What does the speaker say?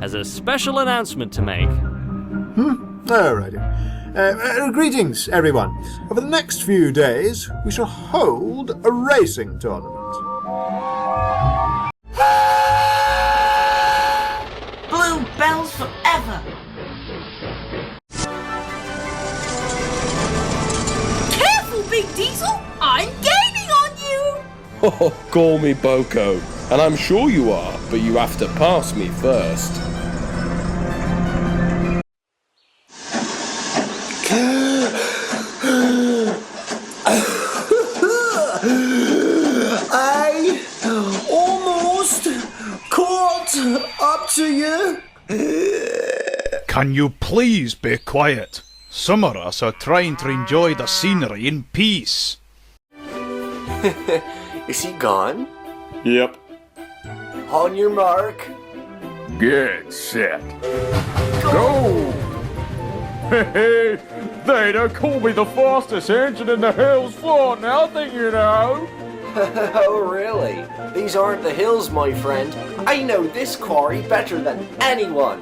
has a special announcement to make. Alrighty. Greetings, everyone. Over the next few days, we shall hold a racing tournament. Blue bells forever! Careful, Big Diesel! I'm gaining on you! Oh, call me Boko. And I'm sure you are, but you have to pass me first. I almost caught up to you. Can you please be quiet? Some of us are trying to enjoy the scenery in peace. Is he gone? Yep. On your mark. Get set. Go! Hey, they don't call me the fastest engine in the hills for nothing, you know. Oh, really? These aren't the hills, my friend. I know this quarry better than anyone.